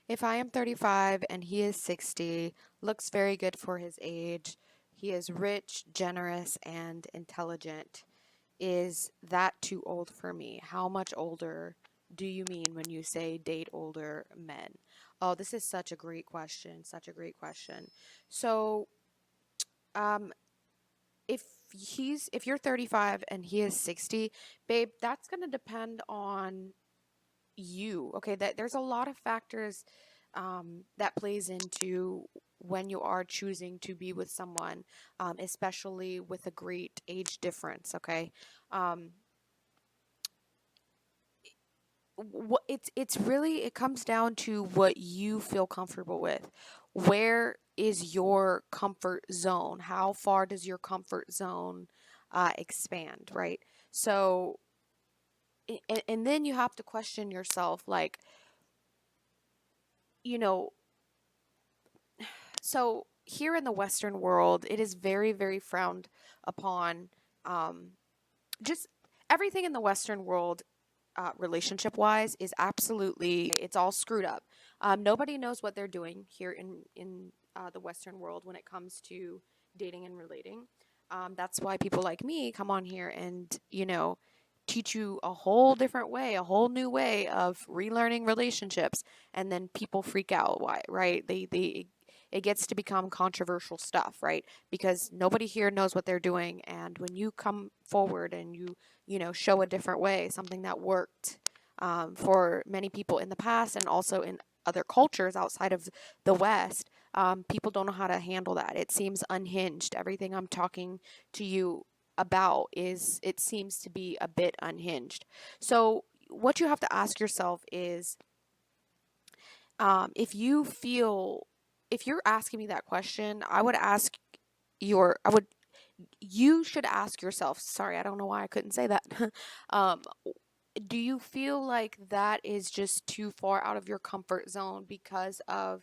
If I am 35 and he is 60, looks very good for his age, he is rich, generous, and intelligent, is that too old for me? How much older do you mean when you say date older men? Oh, this is such a great question. Such a great question. So, um, if you're 35 and he is 60, babe, that's going to depend on you. Okay, that there's a lot of factors that plays into when you are choosing to be with someone, especially with a great age difference. Okay, um, it's really, it comes down to what you feel comfortable with. Where is your comfort zone? How far does your comfort zone expand, right? So and then you have to question yourself, like, you know, so here in the Western world, it is very, very frowned upon. Um, just everything in the Western world, relationship wise, is absolutely, it's all screwed up. Nobody knows what they're doing here in the Western world when it comes to dating and relating. That's why people like me come on here and teach you a whole different way, a whole new way of relearning relationships, and then people freak out. Why? Right? They it gets to become controversial stuff, right? Because nobody here knows what they're doing, and when you come forward and you show a different way, something that worked for many people in the past and also in other cultures outside of the West, people don't know how to handle that. It seems unhinged. Everything I'm talking to you about is, it seems to be a bit unhinged. So what you have to ask yourself is, if you feel, if you're asking me that question, I would, you should ask yourself, sorry, I don't know why I couldn't say that. um, do you feel like that is just too far out of your comfort zone because of,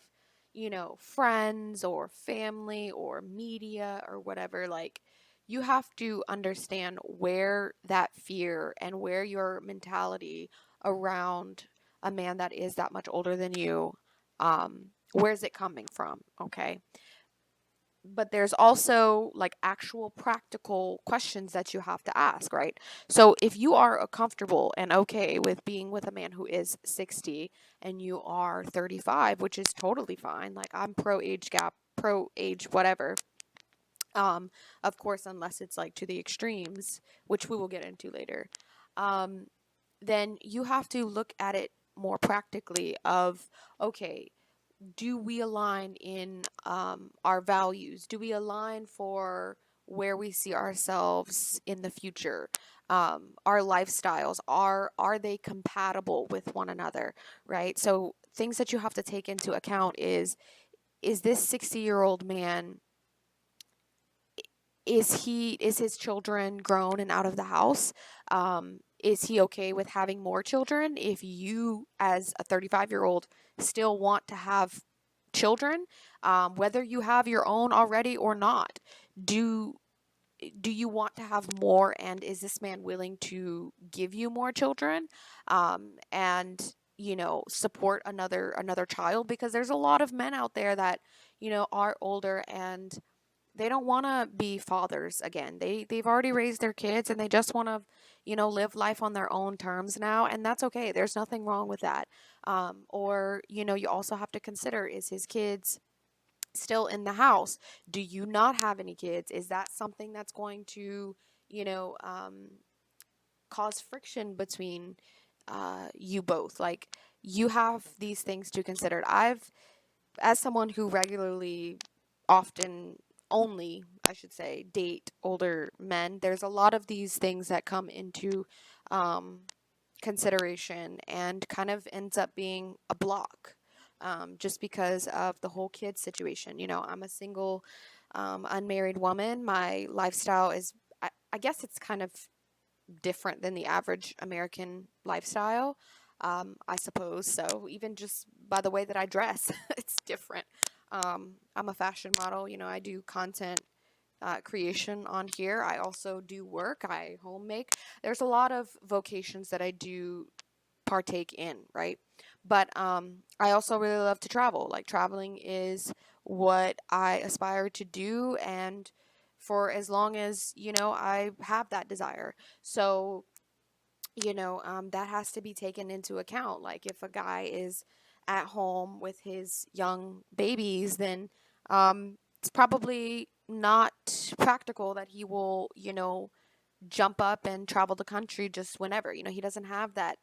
friends or family or media or whatever? Like, you have to understand where that fear and where your mentality around a man that is that much older than you, where's it coming from? Okay. But there's also like actual practical questions that you have to ask, right? So if you are comfortable and okay with being with a man who is 60 and you are 35, which is totally fine. Like, I'm pro age gap, pro age whatever. Of course, unless it's like to the extremes, which we will get into later. Um, then you have to look at it more practically of, okay, do we align in our values? Do we align for where we see ourselves in the future? Our lifestyles, are they compatible with one another? Right. So things that you have to take into account is this 60-year-old man, is his children grown and out of the house? Is he okay with having more children? If you, as a 35-year-old, still want to have children, whether you have your own already or not, do do you want to have more, and is this man willing to give you more children, and support another child? Because there's a lot of men out there that are older and they don't want to be fathers again. They've already raised their kids and they just want to, live life on their own terms now, and that's okay. There's nothing wrong with that. Or you also have to consider, is his kids still in the house? Do you not have any kids? Is that something that's going to, you know, um, cause friction between you both? Like, you have these things to consider. As someone who regularly, often, only, I should say, date older men, there's a lot of these things that come into um, consideration and kind of ends up being a block, just because of the whole kid situation. I'm a single, unmarried woman. My lifestyle is, I guess it's kind of different than the average American lifestyle. I suppose so. Even just by the way that I dress, it's different. I'm a fashion model. I do content creation on here. I also do work. I home make. There's a lot of vocations that I do partake in, right? But I also really love to travel. Like, traveling is what I aspire to do, and for as long as, I have that desire. So, that has to be taken into account. Like, if a guy is at home with his young babies, then it's probably not practical that he will, jump up and travel the country just whenever. He doesn't have that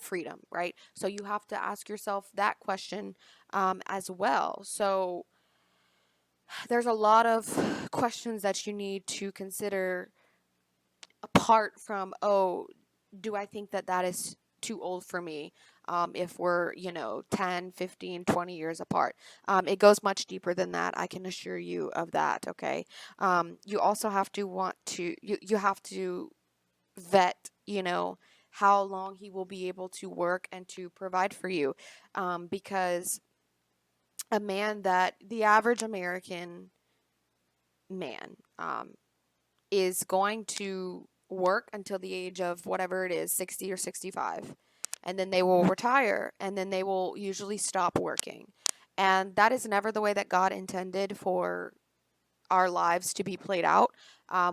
freedom, right? So you have to ask yourself that question as well. So there's a lot of questions that you need to consider apart from, oh, do I think that that is too old for me? If we're, 10, 15, 20 years apart. It goes much deeper than that. I can assure you of that. Okay. You also have to you have to vet, how long he will be able to work and to provide for you. Because the average American man, is going to work until the age of whatever it is, 60 or 65. And then they will retire, and then they will usually stop working. And that is never the way that God intended for our lives to be played out.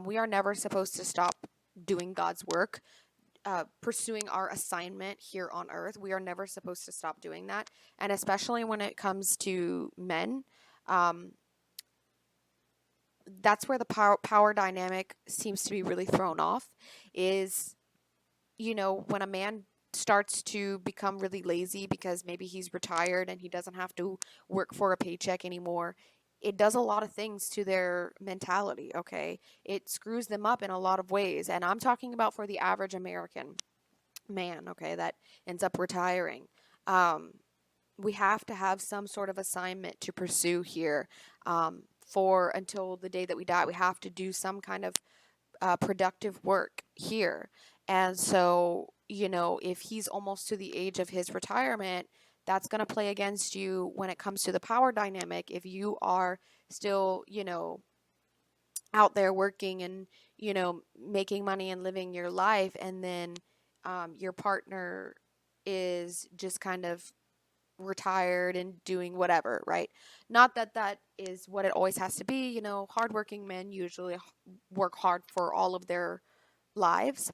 We are never supposed to stop doing God's work, pursuing our assignment here on earth. We are never supposed to stop doing that. And especially when it comes to men, um, that's where the power dynamic seems to be really thrown off. Is, when a man starts to become really lazy because maybe he's retired and he doesn't have to work for a paycheck anymore, it does a lot of things to their mentality. Okay, it screws them up in a lot of ways, and I'm talking about for the average American man, okay, that ends up retiring. um, we have to have some sort of assignment to pursue here, for until the day that we die. We have to do some kind of productive work here. And so, if he's almost to the age of his retirement, that's going to play against you when it comes to the power dynamic. If you are still, out there working and, making money and living your life, and then your partner is just kind of retired and doing whatever, right? Not that that is what it always has to be. Hardworking men usually work hard for all of their lives,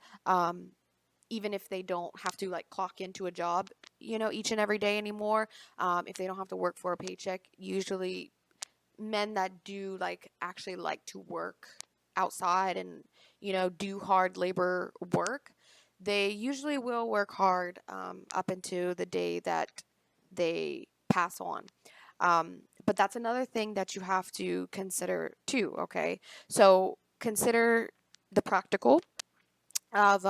even if they don't have to like clock into a job, each and every day anymore. If they don't have to work for a paycheck, usually men that do like actually like to work outside and do hard labor work, they usually will work hard up into the day that they pass on. But that's another thing that you have to consider too. Okay, so consider the practical of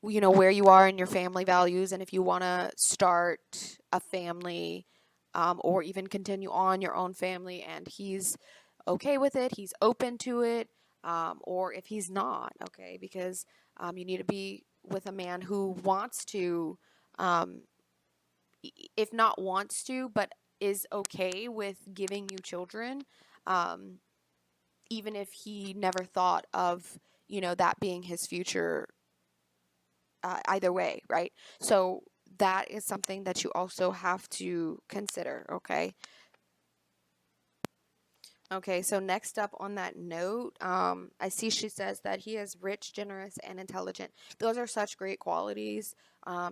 where you are in your family values, and if you want to start a family, or even continue on your own family, and he's okay with it, he's open to it, or if he's not, okay, because you need to be with a man who wants to, um, if not wants to, but is okay with giving you children, um, even if he never thought of, that being his future, either way, right? So that is something that you also have to consider, okay? Okay, so next up on that note, I see she says that he is rich, generous, and intelligent. Those are such great qualities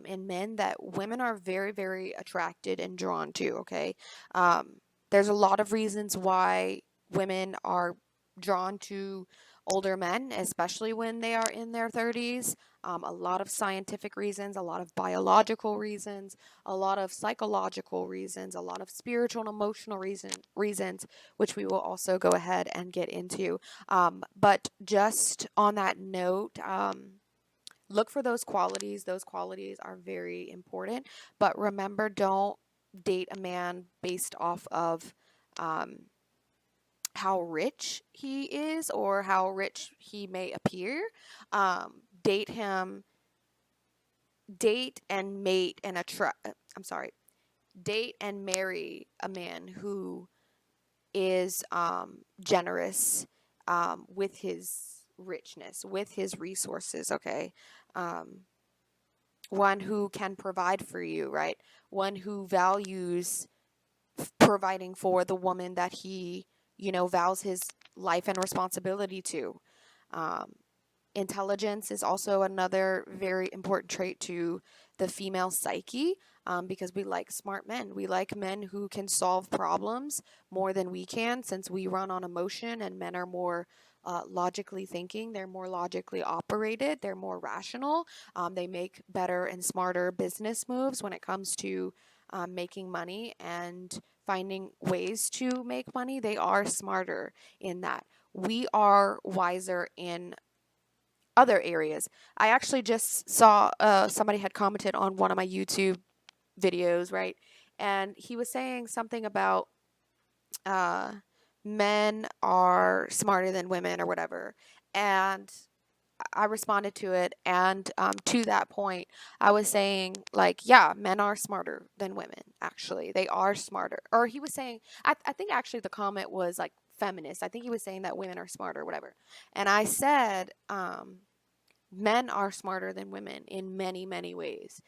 in men that women are very, very attracted and drawn to, okay? Um, there's a lot of reasons why women are drawn to older men, especially when they are in their 30s. A lot of scientific reasons, a lot of biological reasons, a lot of psychological reasons, a lot of spiritual and emotional reasons, which we will also go ahead and get into. But just on that note, look for those qualities. Those qualities are very important. But remember, don't date a man based off of how rich he is or how rich he may appear. Date him, date and mate and I'm sorry, date and marry a man who is generous, with his richness, with his resources, okay? Um, one who can provide for you, right? One who values providing for the woman that he, vows his life and responsibility to. Um, Intelligence is also another very important trait to the female psyche, because we like smart men. We like men who can solve problems more than we can, since we run on emotion and men are more logically thinking. They're more logically operated. They're more rational. They make better and smarter business moves when it comes to making money and finding ways to make money. They are smarter in that. We are wiser in other areas. I actually just saw somebody had commented on one of my YouTube videos, right? And he was saying something about uh, men are smarter than women or whatever. And I responded to it. And to that point, I was saying, like, yeah, men are smarter than women, actually. They are smarter. Or he was saying, I think actually the comment was like feminist. I think he was saying that women are smarter, whatever. And I said, men are smarter than women in many, many ways.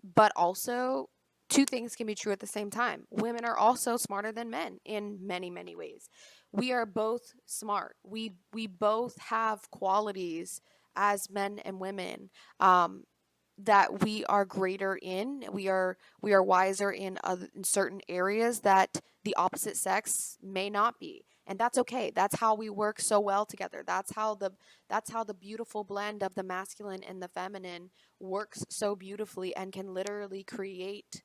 But also, two things can be true at the same time. Women are also smarter than men in many, many ways. We are both smart. We both have qualities as men and women, that we are greater in. We are wiser in certain areas that the opposite sex may not be. And that's okay. That's how we work so well together. That's how the beautiful blend of the masculine and the feminine works so beautifully and can literally create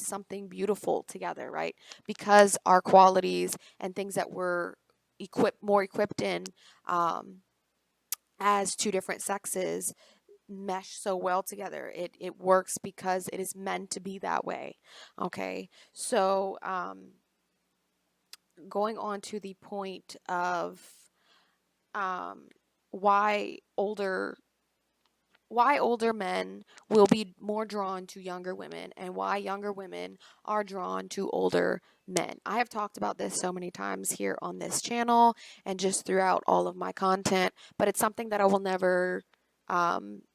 something beautiful together, right? Because our qualities and things that we're more equipped in, um, as two different sexes, mesh so well together. It works because it is meant to be that way. Okay. So going on to the point of um, why older why older men will be more drawn to younger women and why younger women are drawn to older men. I have talked about this so many times here on this channel and just throughout all of my content, but it's something that I will never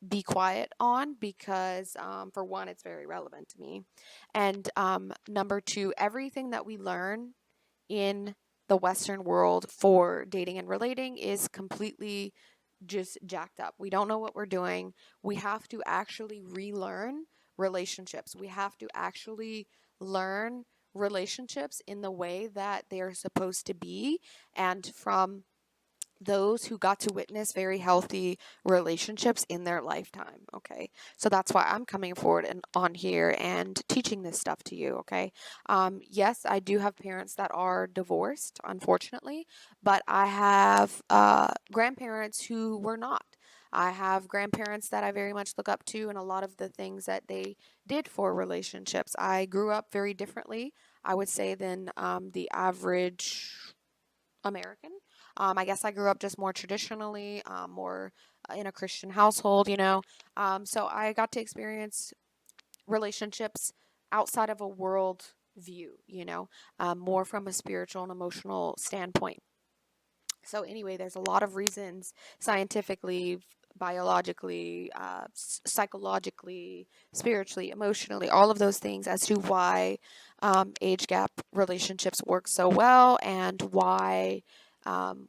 be quiet on because, for one, it's very relevant to me. And number two, everything that we learn in the Western world for dating and relating is completely just jacked up. We don't know what we're doing. We have to actually relearn relationships. We have to actually learn relationships in the way that they are supposed to be, and from those who got to witness very healthy relationships in their lifetime. Okay, so that's why I'm coming forward and on here and teaching this stuff to you. Okay, yes, I do have parents that are divorced, unfortunately, but I have grandparents who were not. I have grandparents that I very much look up to, and a lot of the things that they did for relationships. I grew up very differently, I would say, than the average American. I guess I grew up just more traditionally, more in a Christian household, you know. So I got to experience relationships outside of a world view, more from a spiritual and emotional standpoint. So anyway, there's a lot of reasons scientifically, biologically, psychologically, spiritually, emotionally, all of those things as to why age gap relationships work so well and why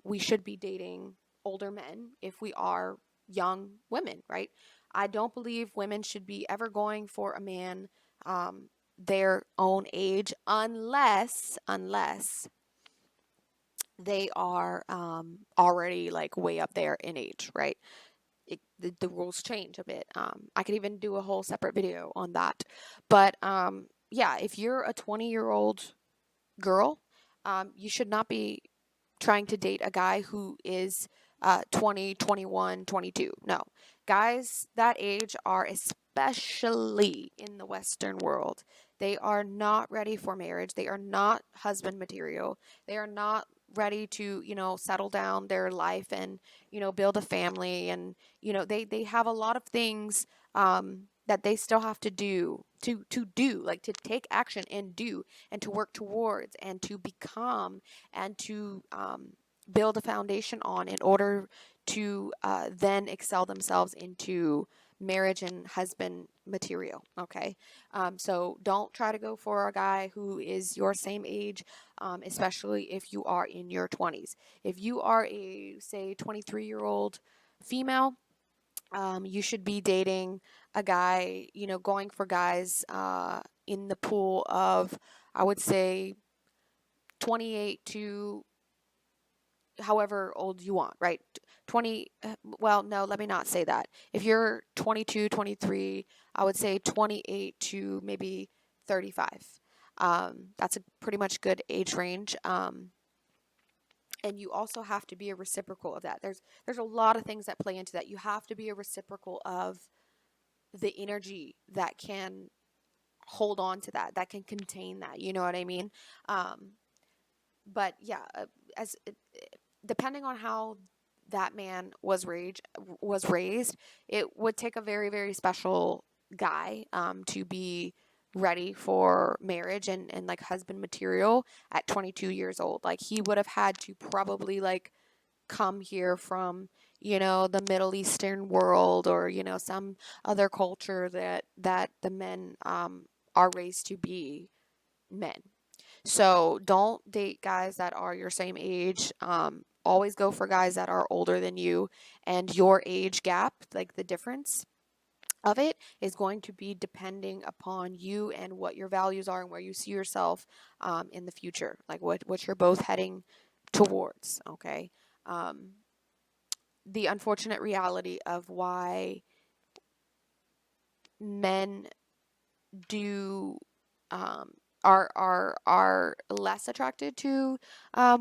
we should be dating older men if we are young women, right? I don't believe women should be ever going for a man their own age unless they are already like way up there in age, right? The rules change a bit. I could even do a whole separate video on that. But yeah, if you're a 20-year-old girl, you should not be trying to date a guy who is 20, 21, 22. No. Guys that age are, especially in the Western world, they are not ready for marriage. They are not husband material. They are not ready to, settle down their life and, build a family. And, they have a lot of things that they still have to do like to take action and do and to work towards and to become and to build a foundation on in order to then excel themselves into marriage and husband material. Okay. So don't try to go for a guy who is your same age, especially if you are in your 20s. If you are a, say, 23-year-old female, you should be dating a guy, going for guys in the pool of, I would say, 28 to however old you want, right? 20, well, no, let me not say that. If you're 22, 23, I would say 28 to maybe 35. That's a pretty much good age range. And you also have to be a reciprocal of that. There's a lot of things that play into that. You have to be a reciprocal of the energy that can hold on to that can contain that. You know what I mean? But yeah, as depending on how that man was raised, it would take a very, very special guy to be ready for marriage and like husband material at 22 years old. Like he would have had to probably like come here from the Middle Eastern world, or some other culture that the men are raised to be men. So don't date guys that are your same age. Always go for guys that are older than you, and your age gap, like the difference of it, is going to be depending upon you and what your values are and where you see yourself in the future, like what you're both heading towards. Okay. Um, the unfortunate reality of why men do um, are less attracted to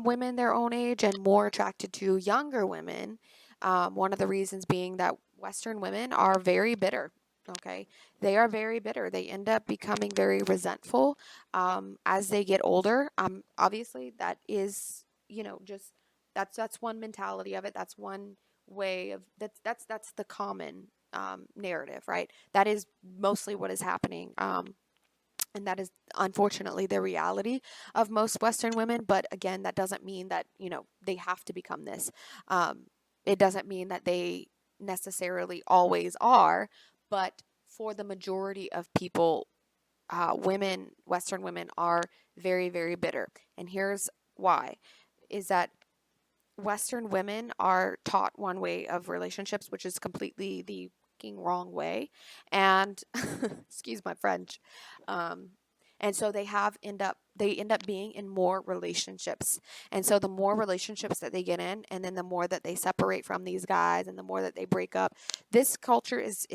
women their own age and more attracted to younger women. One of the reasons being that Western women are very bitter. Okay, they are very bitter. They end up becoming very resentful as they get older. Obviously, that is just that's one mentality of it. That's one way of that's the common narrative, right? That is mostly what is happening. And that is unfortunately the reality of most Western women. But again, that doesn't mean that, they have to become this. Um, it doesn't mean that they necessarily always are. But for the majority of people, Western women are very, very bitter. And here's why is that Western women are taught one way of relationships, which is completely the fucking wrong way. And excuse my French. Um, and so they end up being in more relationships. And so the more relationships that they get in, and then the more that they separate from these guys and the more that they break up, this culture is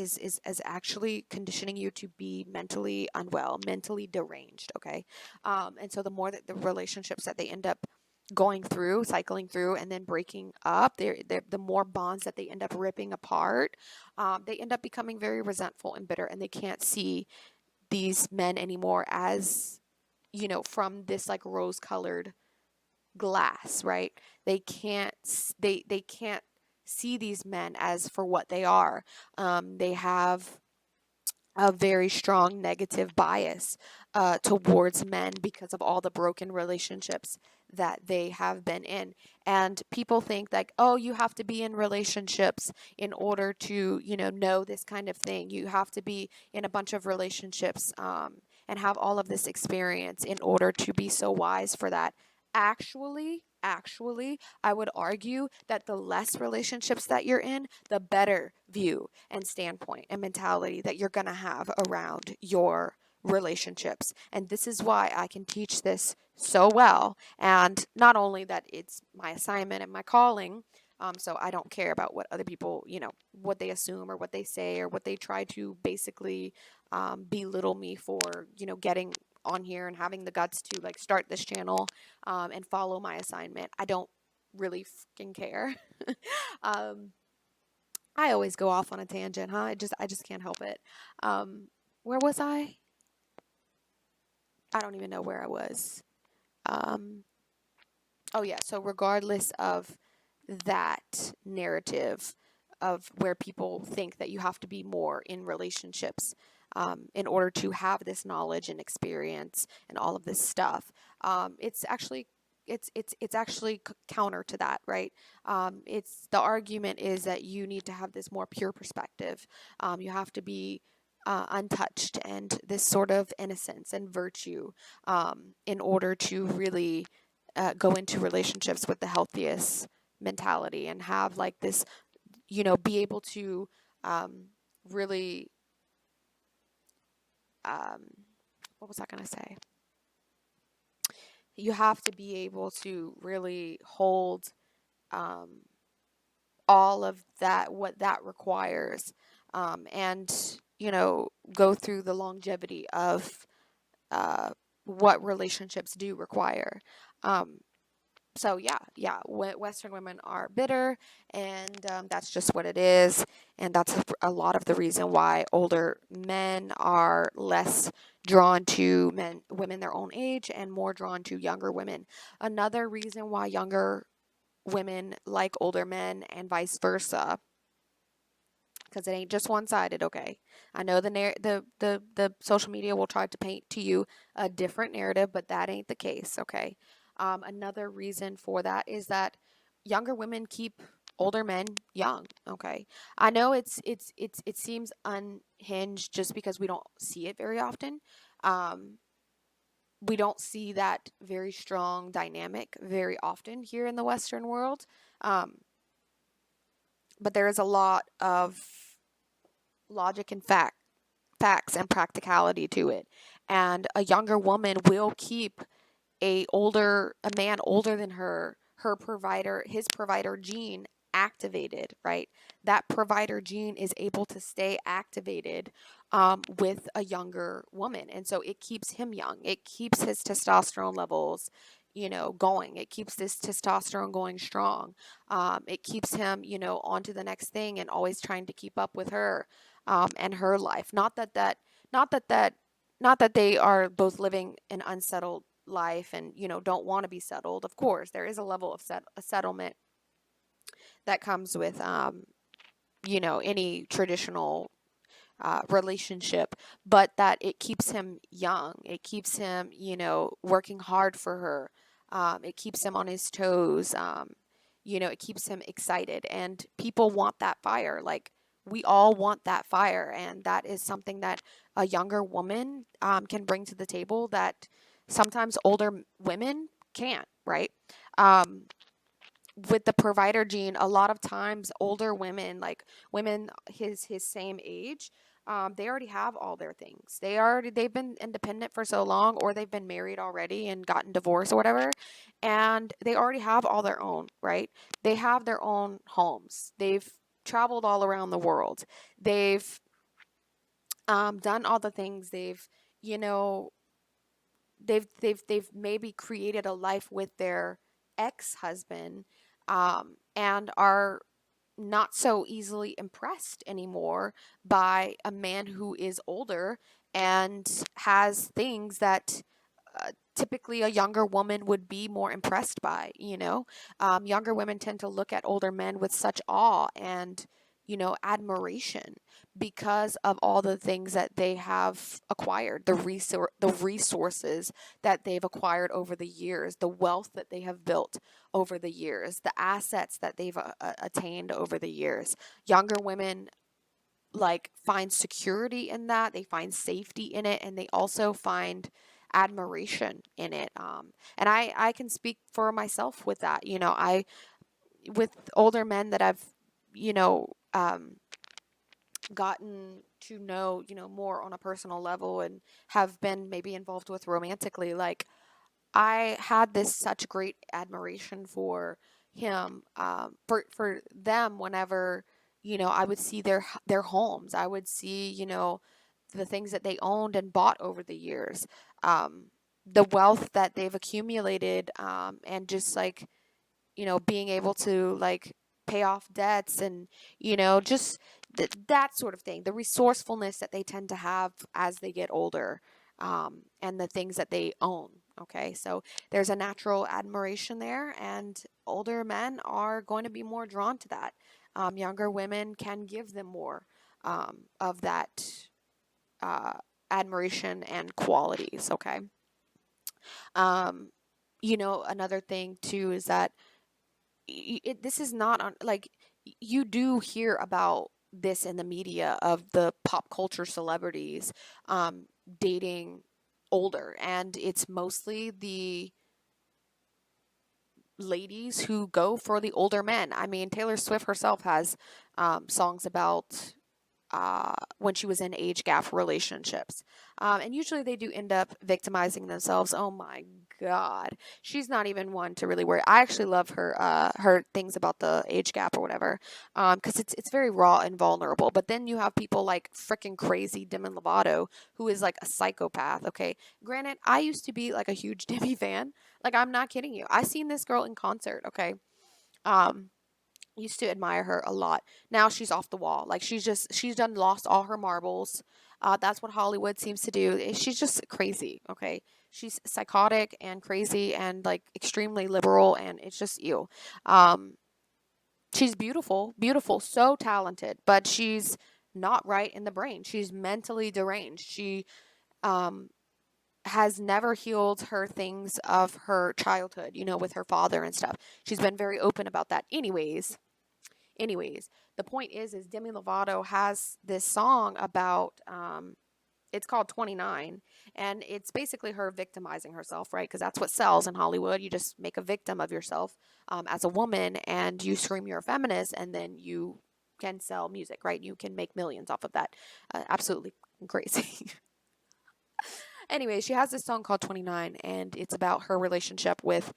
actually conditioning you to be mentally unwell, mentally deranged. Okay. And so the more that the relationships that they end up going through, cycling through, and then breaking up, the more bonds that they end up ripping apart, they end up becoming very resentful and bitter, and they can't see these men anymore as, from this like rose-colored glass, right? They can't see these men as for what they are. They have a very strong negative bias towards men because of all the broken relationships that they have been in. And people think like, oh, you have to be in relationships in order to, know this kind of thing. You have to be in a bunch of relationships and have all of this experience in order to be so wise for that. Actually, I would argue that the less relationships that you're in, the better view and standpoint and mentality that you're going to have around your relationships. And this is why I can teach this so well. And not only that it's my assignment and my calling, so I don't care about what other people, what they assume or what they say or what they try to basically belittle me for, getting on here and having the guts to like start this channel and follow my assignment. I don't really freaking care. um, I always go off on a tangent, huh? I just can't help it. Where was I? I don't even know where I was. Um, oh yeah. So regardless of that narrative of where people think that you have to be more in relationships in order to have this knowledge and experience and all of this stuff, it's actually it's actually counter to that, right? It's the argument is that you need to have this more pure perspective. You have to be untouched and this sort of innocence and virtue in order to really go into relationships with the healthiest mentality and have like this, be able to really, um, what was I going to say? You have to be able to really hold um, all of that, what that requires, and, go through the longevity of what relationships do require. Um, so yeah, Western women are bitter, and that's just what it is, and that's a lot of the reason why older men are less drawn to women their own age and more drawn to younger women. Another reason why younger women like older men and vice versa, because it ain't just one-sided, okay? I know the social media will try to paint to you a different narrative, but that ain't the case, okay? Another reason for that is that younger women keep older men young, okay? I know it seems unhinged just because we don't see it very often. Um, we don't see that very strong dynamic very often here in the Western world. Um, but there is a lot of logic and facts and practicality to it. And a younger woman will keep a man older than her provider, his provider gene activated, right? That provider gene is able to stay activated with a younger woman. And so it keeps him young. It keeps his testosterone levels, going. It keeps this testosterone going strong. It keeps him, on to the next thing and always trying to keep up with her and her life. Not that that, not that they are both living an unsettled life and don't want to be settled. Of course there is a level of a settlement that comes with any traditional relationship, but that it keeps him young. It keeps him, working hard for her. It keeps him on his toes. It keeps him excited, and people want that fire. Like, we all want that fire, and that is something that a younger woman can bring to the table that sometimes older women can't, right? Um, with the provider gene, a lot of times older women, like women his same age, they already have all their things. They've been independent for so long, or they've been married already and gotten divorced or whatever, and they already have all their own, right? They have their own homes. They've traveled all around the world. They've done all the things. You know, they've maybe created a life with their ex-husband, and are not so easily impressed anymore by a man who is older and has things that typically a younger woman would be more impressed by. Younger women tend to look at older men with such awe and admiration because of all the things that they have acquired, the resources that they've acquired over the years, the wealth that they have built over the years, the assets that they've attained over the years. Younger women like find security in that, they find safety in it, and they also find admiration in it. And I can speak for myself with that. I with older men that I've you know gotten to know, more on a personal level and have been maybe involved with romantically, like I had this such great admiration for him, for them whenever, I would see their homes. I would see, the things that they owned and bought over the years, the wealth that they've accumulated, and just like, being able to like pay off debts and, just that sort of thing, the resourcefulness that they tend to have as they get older, and the things that they own. Okay, so there's a natural admiration there, and older men are going to be more drawn to that. Younger women can give them more of that uh, admiration and qualities. Okay. Um, Another thing too is that this is not on, like, you do hear about this in the media of the pop culture celebrities um, dating older, and it's mostly the ladies who go for the older men. I mean, Taylor Swift herself has songs about when she was in age gap relationships. And usually they do end up victimizing themselves. Oh my God. She's not even one to really worry. I actually love her things about the age gap or whatever. Because it's very raw and vulnerable. But then you have people like freaking crazy Demi Lovato, who is like a psychopath. Okay. Granted, I used to be like a huge Demi fan. Like, I'm not kidding you. I seen this girl in concert, okay? Um, used to admire her a lot. Now she's off the wall. Like, she's done lost all her marbles. That's what Hollywood seems to do. She's just crazy. Okay, she's psychotic and crazy and like extremely liberal, and it's just you. Um, she's beautiful, beautiful, so talented, but she's not right in the brain. She's mentally deranged. She um has never healed her things of her childhood, with her father and stuff. She's been very open about that. Anyways, the point is Demi Lovato has this song about it's called 29, and it's basically her victimizing herself, right? Because that's what sells in Hollywood. You just make a victim of yourself as a woman, and you scream you're a feminist, and then you can sell music, right? You can make millions off of that. Absolutely crazy. Anyway, she has this song called 29, and it's about her relationship with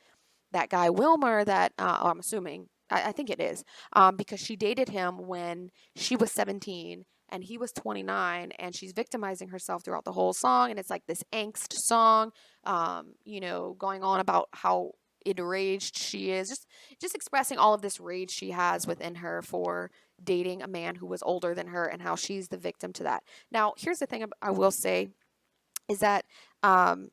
that guy Wilmer that I'm assuming, I think it is, because she dated him when she was 17 and he was 29, and she's victimizing herself throughout the whole song, and it's like this angst song, going on about how enraged she is, just expressing all of this rage she has within her for dating a man who was older than her and how she's the victim to that. Now, here's the thing I will say is that um,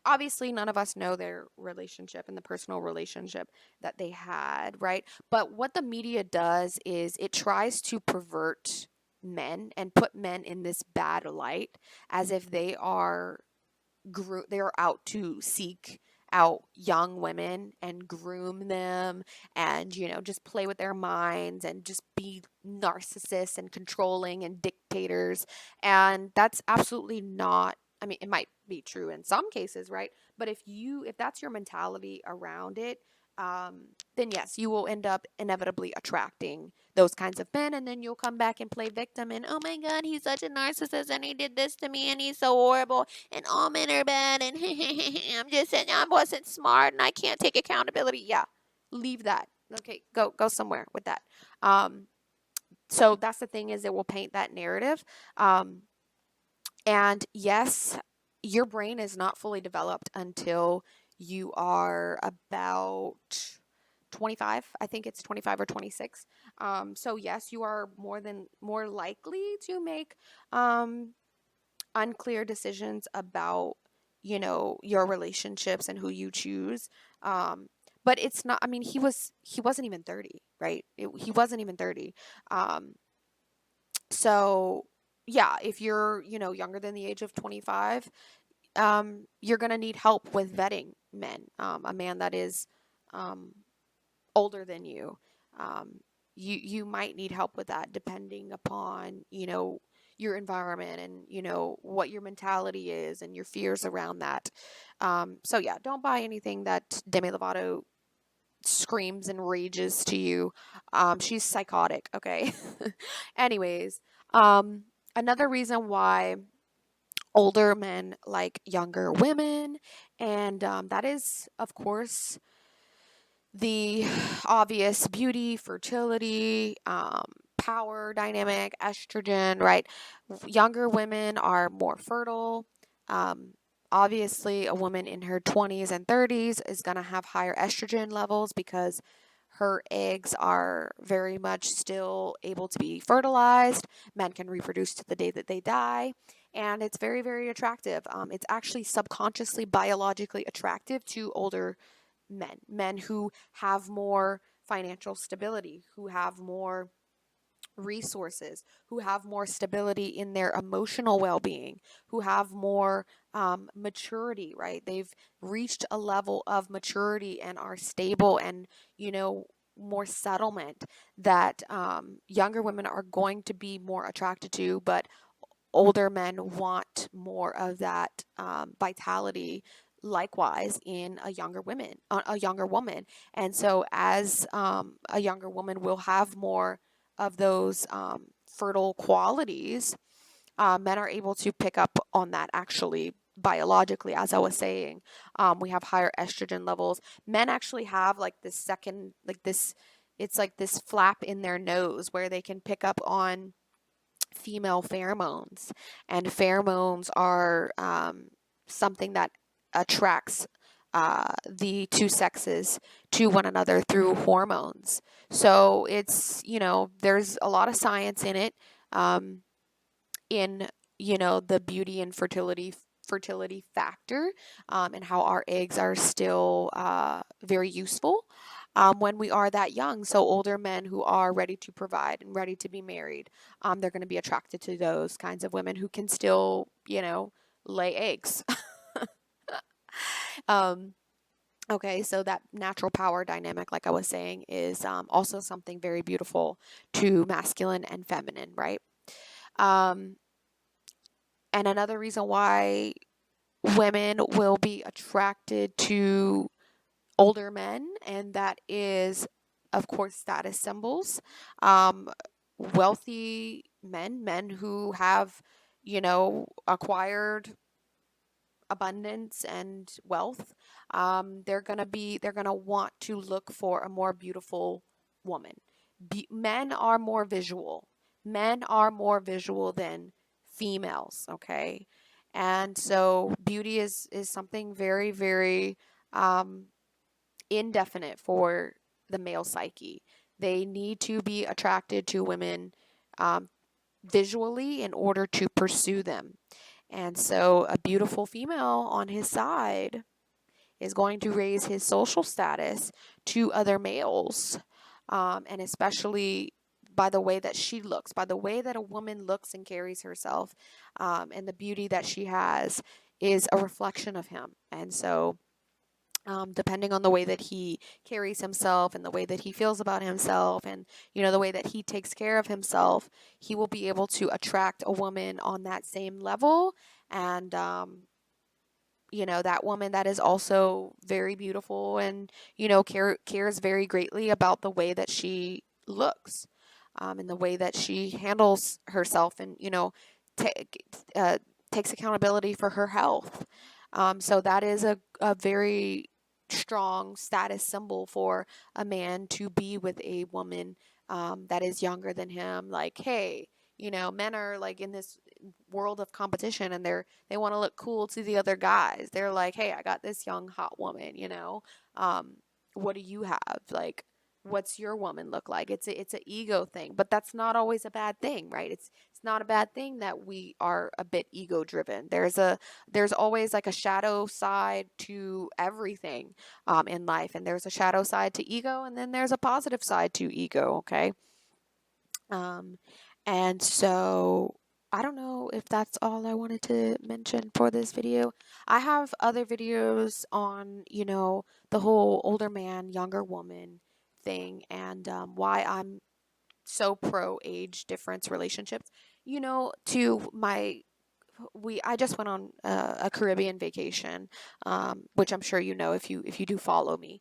obviously none of us know their relationship and the personal relationship that they had, right? But what the media does is it tries to pervert men and put men in this bad light as if they are out to seek out young women and groom them and just play with their minds and just be narcissists and controlling and dictators, and that's absolutely not. I mean, it might be true in some cases, right? But if that's your mentality around it, then yes, you will end up inevitably attracting those kinds of men, and then you'll come back and play victim and, oh my God, he's such a narcissist and he did this to me and he's so horrible and all men are bad and I'm just saying I wasn't smart and I can't take accountability. Yeah, leave that. Okay, go somewhere with that. Um, so that's the thing, is it will paint that narrative. Um, and yes, your brain is not fully developed until you are about 25. I think it's 25 or 26. So yes, you are more likely to make um, unclear decisions about your relationships and who you choose. But it's not. I mean, he wasn't even 30, right? He wasn't even 30. Um, so yeah, if you're younger than the age of 25, you're gonna need help with vetting men. A man that is um, older than you. Um, you might need help with that depending upon your environment and what your mentality is and your fears around that. So yeah, don't buy anything that Demi Lovato screams and rages to you. She's psychotic. Okay. Anyways, another reason why older men like younger women, and that is of course the obvious beauty, fertility, power dynamic, estrogen, right? Younger women are more fertile. Um, Obviously, a woman in her 20s and 30s is going to have higher estrogen levels because her eggs are very much still able to be fertilized. Men can reproduce to the day that they die. And it's very, very attractive. It's actually subconsciously, biologically attractive to older men who have more financial stability, who have more resources, who have more stability in their emotional well-being, who have more maturity, right? They've reached a level of maturity and are stable and, you know, more settlement that younger women are going to be more attracted to, but older men want more of that vitality likewise in a younger woman. And so as a younger woman will have more of those fertile qualities, men are able to pick up on that actually biologically. As I was saying, we have higher estrogen levels. Men actually have like this second, like this, it's like this flap in their nose where they can pick up on female pheromones, and pheromones are something that attracts the two sexes to one another through hormones. So it's, you know, there's a lot of science in it, in, you know, the beauty and fertility factor, and how our eggs are still very useful when we are that young. So older men who are ready to provide and ready to be married, they're going to be attracted to those kinds of women who can still, you know, lay eggs. um, okay, so that natural power dynamic, like I was saying, is also something very beautiful to masculine and feminine, right? Um, and another reason why women will be attracted to older men, and that is, of course, status symbols. Um, wealthy men, men who have, you know, acquired abundance and wealth, they're gonna want to look for a more beautiful woman. Men are more visual. Men are more visual than females. Okay, and so beauty is something very, very um, indefinite for the male psyche. They need to be attracted to women um, visually in order to pursue them. And so a beautiful female on his side is going to raise his social status to other males, and especially by the way that she looks, by the way that a woman looks and carries herself, and the beauty that she has is a reflection of him. And so depending on the way that he carries himself and the way that he feels about himself, and, you know, the way that he takes care of himself, he will be able to attract a woman on that same level. And you know, that woman that is also very beautiful and, you know, cares very greatly about the way that she looks, and the way that she handles herself, and, you know, take takes accountability for her health. So that is a very strong status symbol for a man to be with a woman that is younger than him. Like, hey, you know, men are like in this world of competition, and they want to look cool to the other guys. They're like, hey, I got this young hot woman, you know. What do you have? Like, what's your woman look like? It's a ego thing, but that's not always a bad thing, right? It's not a bad thing that we are a bit ego driven. There's always like a shadow side to everything in life, and there's a shadow side to ego, and then there's a positive side to ego. Okay. Um, and so I don't know if that's all I wanted to mention for this video. I have other videos on, you know, the whole older man, younger woman thing, and why I'm so pro age difference relationships. You know, to my I just went on a Caribbean vacation, which I'm sure you know if you do follow me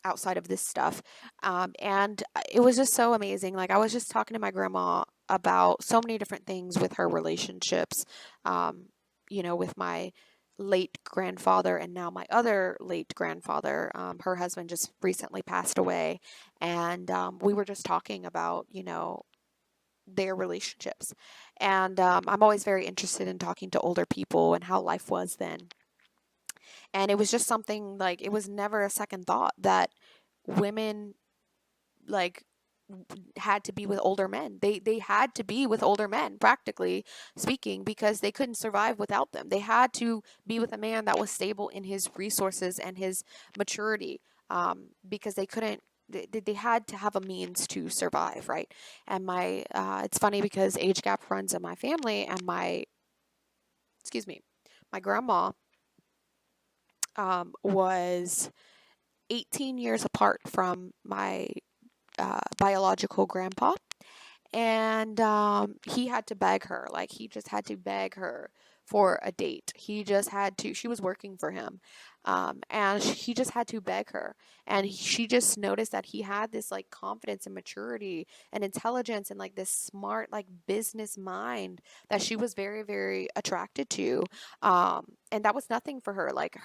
outside of this stuff, and it was just so amazing. Like, I was just talking to my grandma about so many different things with her relationships, um, you know, with my late grandfather and now my other late grandfather. Her husband just recently passed away, and we were just talking about, you know, their relationships. And I'm always very interested in talking to older people and how life was then. And it was just something, like, it was never a second thought that women, like, had to be with older men. They had to be with older men, practically speaking, because they couldn't survive without them. They had to be with a man that was stable in his resources and his maturity, because they had to have a means to survive, right? And it's funny because age gap runs in my family, and excuse me, my grandma was 18 years apart from my biological grandpa. And he had to beg her. Like, he just had to beg her for a date. He just had to, she was working for him. And he just had to beg her. And she just noticed that he had this like confidence and maturity and intelligence and like this smart, like business mind that she was very, very attracted to. And that was nothing for her. Like,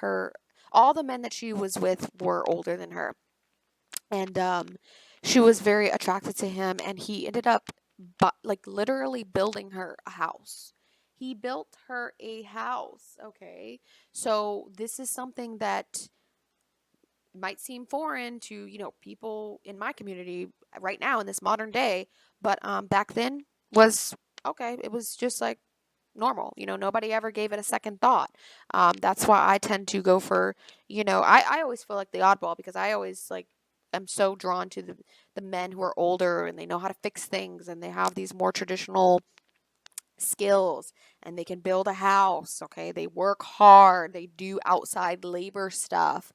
all the men that she was with were older than her. And she was very attracted to him, and he ended up like literally building her a house. He built her a house. Okay, so this is something that might seem foreign to people in my community right now in this modern day, but back then was okay. It was just like normal. Nobody ever gave it a second thought. That's why I tend to go for, I always feel like the oddball, because I always like am so drawn to the men who are older and they know how to fix things and they have these more traditional skills and they can build a house. Okay, they work hard, they do outside labor stuff,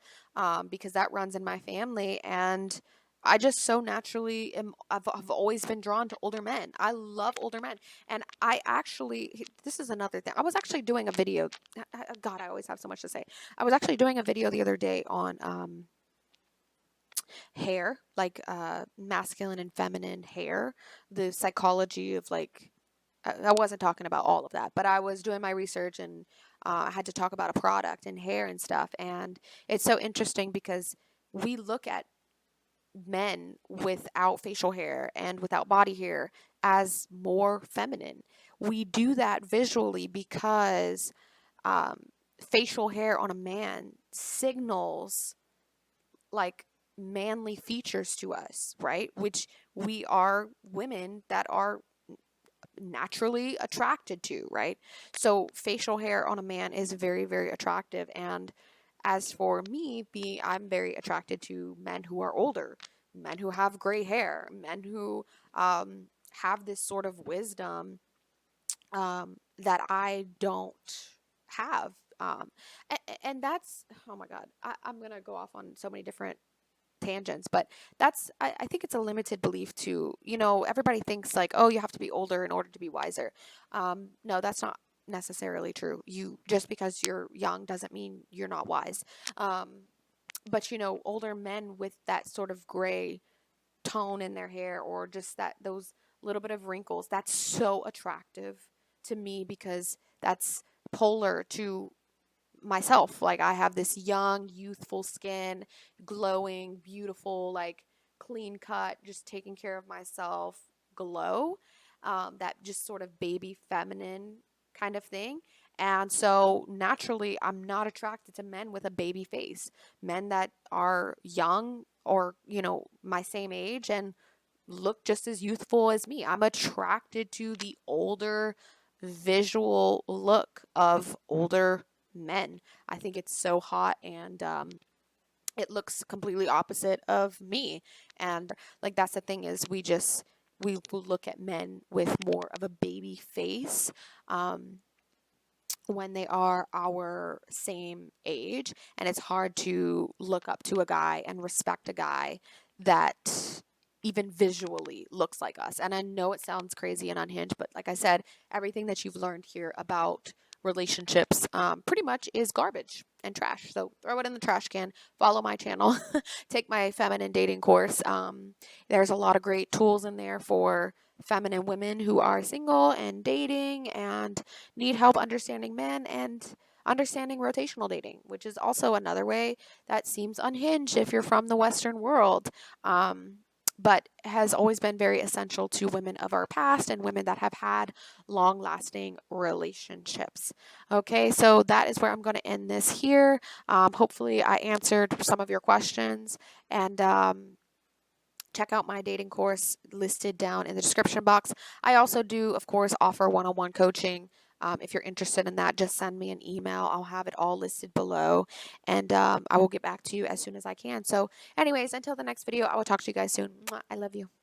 because that runs in my family. And I just so naturally I've always been drawn to older men. I love older men. And this is another thing. I was actually doing a video. God, I always have so much to say. I was actually doing a video the other day on hair, like masculine and feminine hair, the psychology of like, I wasn't talking about all of that, but I was doing my research, and I had to talk about a product and hair and stuff. And it's so interesting because we look at men without facial hair and without body hair as more feminine. We do that visually because um, facial hair on a man signals like manly features to us, right? Which we are women that are naturally attracted to, right? So facial hair on a man is very, very attractive. And as for me, I'm very attracted to men who are older, men who have gray hair, men who have this sort of wisdom that I don't have. And that's, oh my God, I'm going to go off on so many different tangents, but I think it's a limited belief to, everybody thinks like, oh, you have to be older in order to be wiser. No, that's not necessarily true. Just because you're young doesn't mean you're not wise. But older men with that sort of gray tone in their hair, or just those little bit of wrinkles, that's so attractive to me, because that's polar to myself. Like, I have this young, youthful skin, glowing, beautiful, like clean cut, just taking care of myself glow. That just sort of baby feminine kind of thing. And so naturally, I'm not attracted to men with a baby face, men that are young or, my same age and look just as youthful as me. I'm attracted to the older visual look of older men. I think it's so hot, and it looks completely opposite of me. And like, that's the thing, is we will look at men with more of a baby face. When they are our same age, and it's hard to look up to a guy and respect a guy that even visually looks like us. And I know it sounds crazy and unhinged, but like I said, everything that you've learned here about relationships pretty much is garbage and trash. So throw it in the trash can. Follow my channel. Take my feminine dating course. There's a lot of great tools in there for feminine women who are single and dating and need help understanding men and understanding rotational dating, which is also another way that seems unhinged if you're from the Western world, but has always been very essential to women of our past and women that have had long lasting relationships. Okay, so that is where I'm going to end this here. Hopefully, I answered some of your questions, and check out my dating course listed down in the description box. I also do, of course, offer one-on-one coaching If you're interested in that, just send me an email. I'll have it all listed below, and I will get back to you as soon as I can. So anyways, until the next video, I will talk to you guys soon. Mwah, I love you.